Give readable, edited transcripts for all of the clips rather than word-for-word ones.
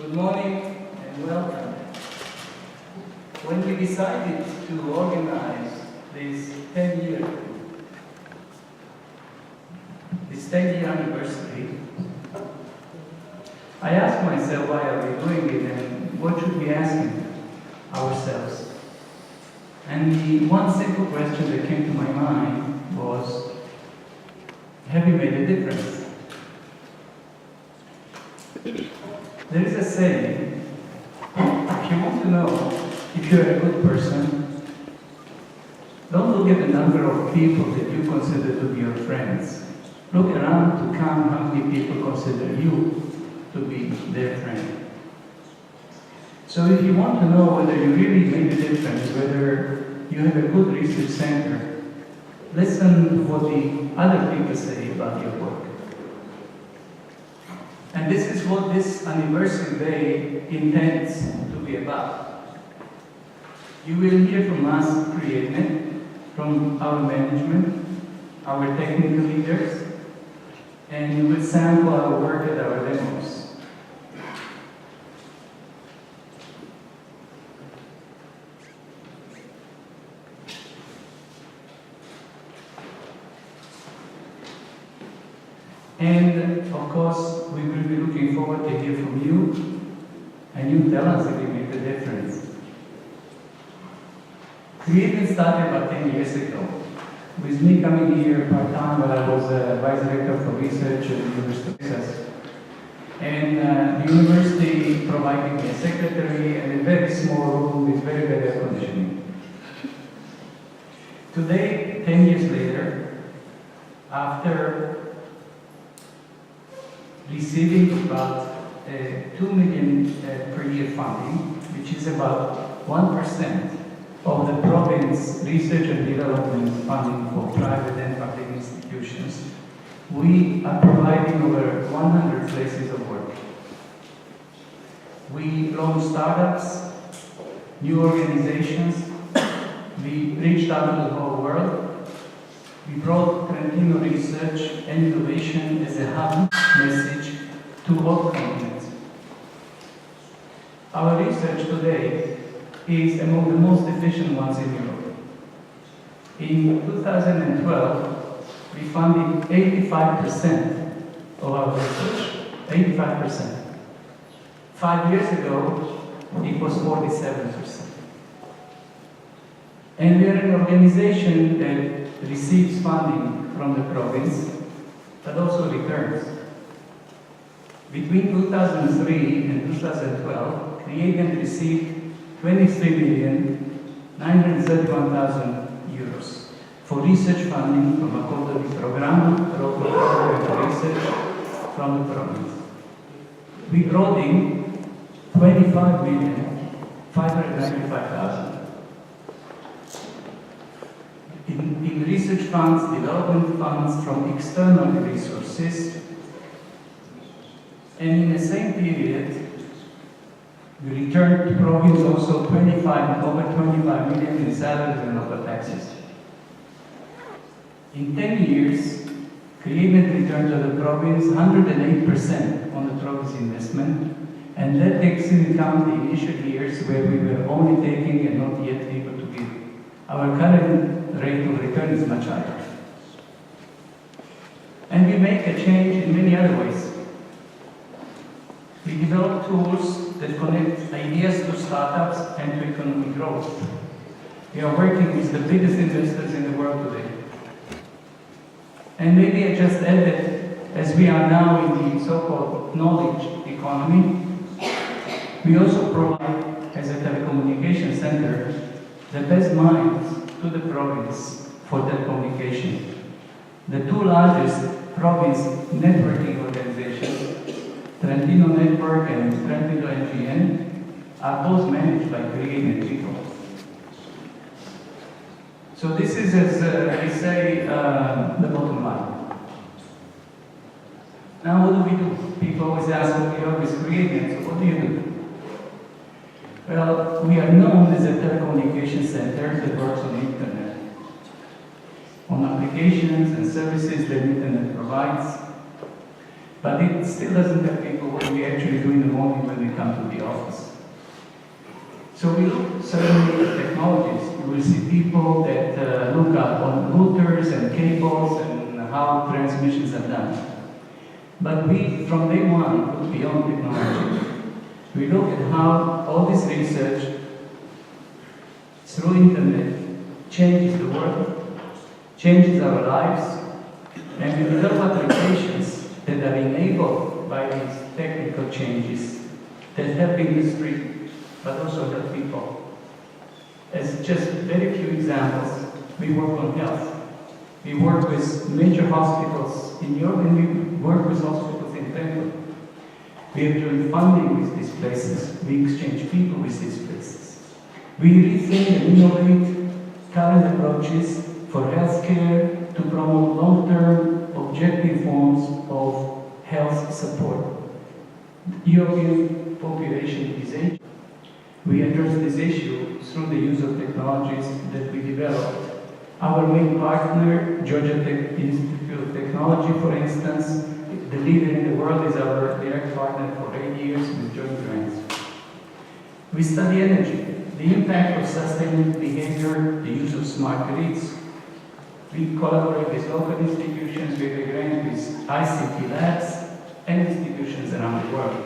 Good morning and welcome. When we decided to organize this 10-year anniversary, I asked myself why are we doing it and what should we ask ourselves. And the one simple question that came to my mind was, have you made a difference? There is a saying, if you want to know if you're a good person, don't look at the number of people that you consider to be your friends. Look around to count how many people consider you to be their friend. So if you want to know whether you really made a difference, whether you have a good research center, listen to what the other people say about your work. And this is what this anniversary day intends to be about. You will hear from us, CreateNet, from our management, our technical leaders, and you will sample our work at our demos. And of course, we will be looking forward to hear from you, and you tell us if you make a difference. CreateNet started about 10 years ago, with me coming here part-time while I was Vice Director for Research at the University of Texas. And the university provided me a secretary and a very small room with very good air conditioning. Today, 10 years later, after receiving about 2 million per year funding, which is about 1% of the province research and development funding for private and public institutions. We are providing over 100 places of work. We launch startups, new organizations. We reached out to the whole world. We brought Trentino research and innovation as a hub message to all continents. Our research today is among the most efficient ones in Europe. In 2012, we funded 85% of our research, 85%. 5 years ago, it was 47%. And we are an organization that receives funding from the province, but also returns. Between 2003 and 2012, CreateNet received 23,931,000 euros for research funding from accordo di programma, program for research from the province. We brought in 25,595,000. In research funds, development funds from external resources, and in the same period, we returned to province also over 25 million in salaries and local taxes. In 10 years, CreateNet returned to the province 108% on the province investment, and that takes into account the initial years where we were only taking and not yet able to give. Our current rate of return is much higher. And we make a change in many other ways. We develop tools that connect ideas to startups and to economic growth. We are working with the biggest investors in the world today. And maybe I just add that as we are now in the so-called knowledge economy, we also provide, as a telecommunication center, the best minds to the province for telecommunication. The two largest province networking organizations, Trentino Network and Trentino NGN, are both managed by CreateNet people. So this is, as I say, the bottom line. Now what do we do? People always ask, well, we always CreateNet, so what do you do? Well, we are known as a telecommunication center that works on the internet, on applications and services that the internet provides. But it still doesn't have people what we actually do in the morning when we come to the office. So we look certainly at technologies. You will see people that look up on routers and cables and how transmissions are done. But we, from day one, look beyond technology. We look at how all this research through internet changes the world, changes our lives, and we develop applications that are enabled by these technical changes that help industry, but also help people. As just very few examples, we work on health. We work with major hospitals in Europe, and we work with hospitals in Denver. We are doing funding with these places. We exchange people with these places. We rethink and innovate current approaches for healthcare to promote long-term, objective forms of health support. European population is aging. We address this issue through the use of technologies that we developed. Our main partner, Georgia Tech Institute of Technology, for instance, the leader in the world, is our direct partner for 8 years with joint grants. We study energy, the impact of sustainable behavior, the use of smart grids. We collaborate with local institutions, we have a grant with ICT labs and institutions around the world.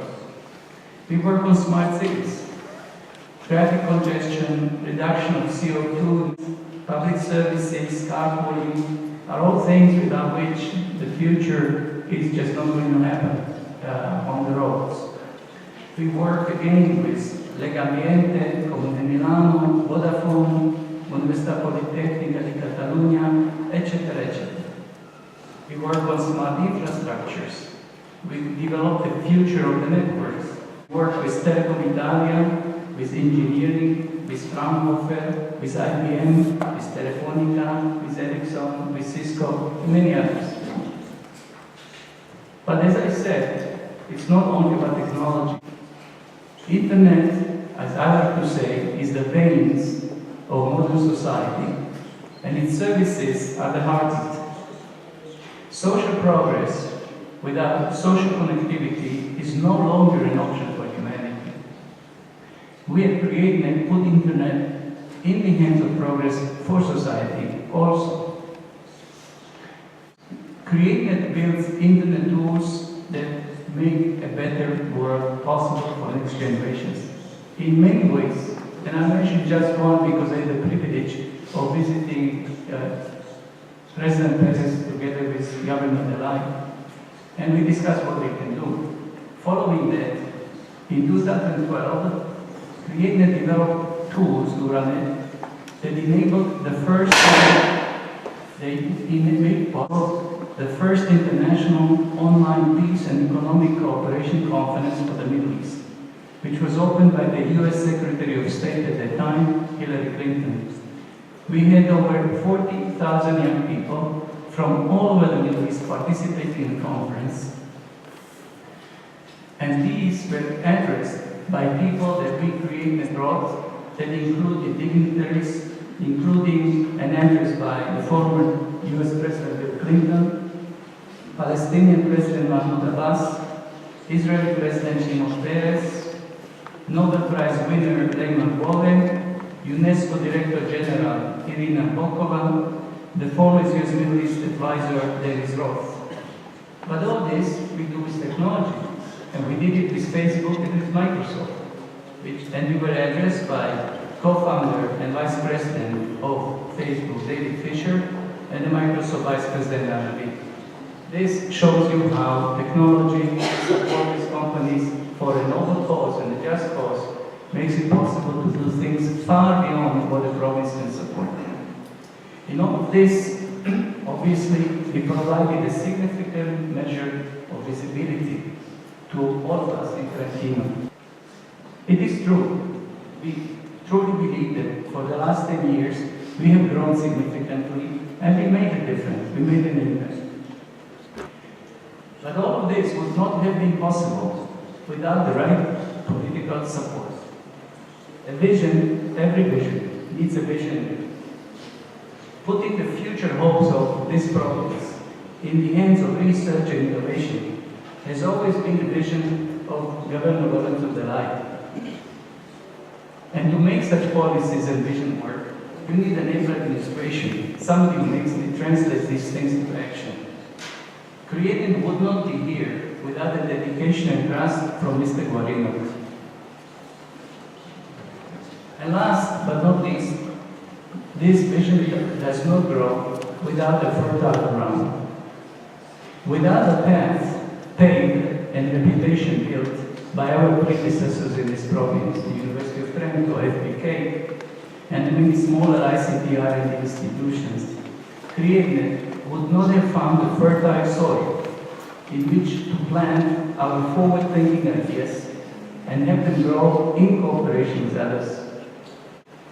We work on smart cities, traffic congestion, reduction of CO2, public services, carpooling, are all things without which the future is just not going to happen on the roads. We work again with Legambiente, Comune Milano, Vodafone, Università Politecnica di Catalunya, etc., etc. We work on smart infrastructures. We develop the future of the networks. We work with Telecom Italia, with engineering, with Fraunhofer, with IBM, with Telefonica, with Ericsson, with Cisco, and many others. But as I said, it's not only about technology. Internet, as I like to say, is the veins of modern society, and its services are the heart of it. Social progress without social connectivity is no longer an option for humanity. We have created and put internet in the hands of progress for society also. CreateNet builds internet tools that make a better world possible for next generations in many ways. And I mentioned just one because I had the privilege of visiting President Perez together with Government Alike, and we discussed what we can do. Following that, in 2012, CreateNet developed tools to run it that enabled the first international online peace and economic cooperation conference for the Middle East, which was opened by the US Secretary of State at that time, Hillary Clinton. We had over 40,000 young people from all over the Middle East participating in the conference. And these were addressed by people that we created abroad, that included dignitaries, including an address by the former US President Bill Clinton, Palestinian President Mahmoud Abbas, Israeli President Shimon Peres, Nobel Prize winner Lehman Bowen, UNESCO Director General Irina Bokova, the former US Middle East advisor Dennis Roth. But all this we do with technology, and we did it with Facebook and with Microsoft, and we were addressed by co-founder and vice president of Facebook, David Fisher, and the Microsoft vice president, Anna Lee. This shows you how technology supports companies for a noble cause and a just cause makes it possible to do things far beyond what a province can support. In all of this, obviously, we provided a significant measure of visibility to all of us in Trentino. It is true. We truly believe that for the last 10 years, we have grown significantly and we made a difference. We made an impact. But all of this would not have been possible without the right political support. A vision, every vision, needs a vision. Putting the future hopes of this province in the hands of research and innovation has always been the vision of Governor Lorenzo Delay. And to make such policies and vision work, you need an able administration, somebody who translates these things into action. Creating would not be here without the dedication and trust from Mr. Guarino. And last but not least, this vision does not grow without a fertile ground. Without a path paved and reputation built by our predecessors in this province, the University of Trento, FPK, and many smaller ICT R&D institutions, created would not have found a fertile soil in which to plant our forward-thinking ideas and have them grow in cooperation with others.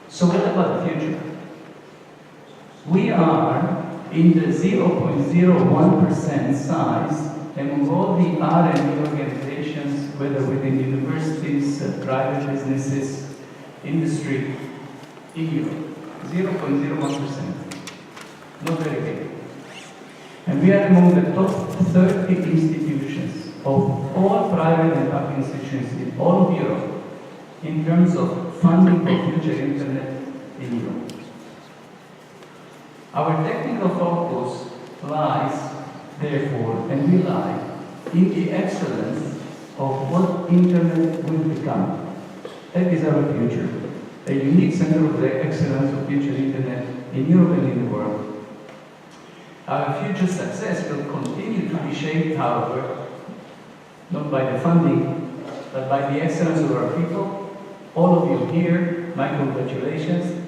So what about the future? We are in the 0.01% size among all the R&D organizations, whether within universities, private businesses, industry, in Europe. 0.01%. Not very big. And we are among the top 30 institutions of all private and public institutions in all of Europe in terms of funding for future internet in Europe. Our technical focus lies, therefore, and will lie in the excellence of what internet will become. That is our future, a unique center of the excellence of future internet in Europe and in the world. Our future success will continue to be shaped, however, not by the funding, but by the excellence of our people. All of you here, my congratulations,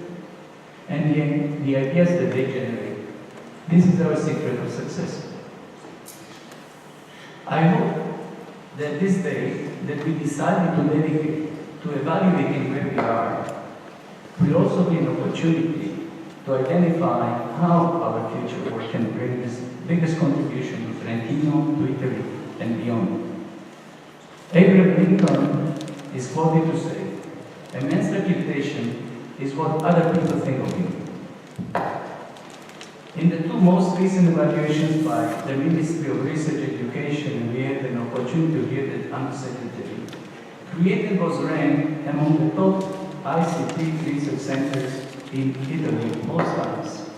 and the ideas that they generate. This is our secret of success. I hope that this day that we decided to dedicate to evaluating where we are will also be an opportunity to identify how our future work can bring this biggest contribution to Trentino, to Italy, and beyond. Abraham Lincoln is quoted to say, "A man's reputation is what other people think of him." In the two most recent evaluations by the Ministry of Research and Education, we had an opportunity to hear the Undersecretary. Created was ranked among the top ICT research centers in Italy, most times.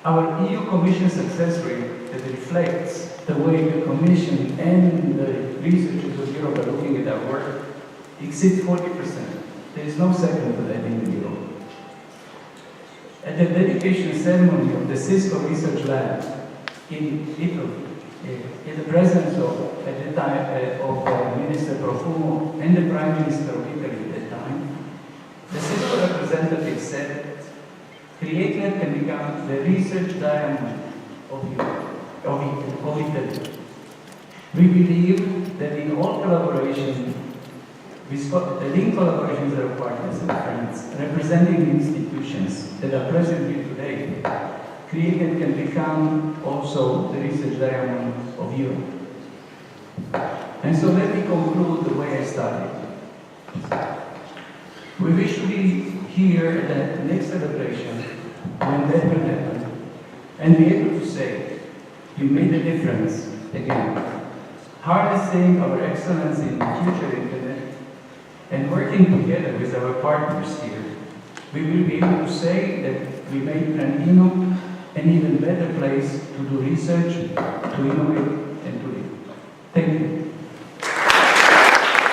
Our EU Commission success rate that reflects the way the Commission and the researchers of Europe are looking at our work exceeds 40%. There is no second to that in Europe. At the dedication ceremony of the Cisco Research Lab in Italy, in the presence of, at the time, of Minister Profumo and the Prime Minister of Italy at that time, the Cisco representative said, "CreateNet can become the research diamond of Italy. We believe that in all collaboration, the link collaborations are partners and friends, representing institutions that are present here today. CreateNet can become also the research diamond of Europe." And so let me conclude the way I started. We wish to be here at the next celebration, when that will happen, and be able to say, "You made a difference again." Harnessing our excellence in future internet and working together with our partners here, we will be able to say that we made Trentino an even better place to do research, to innovate, and to live. Thank you.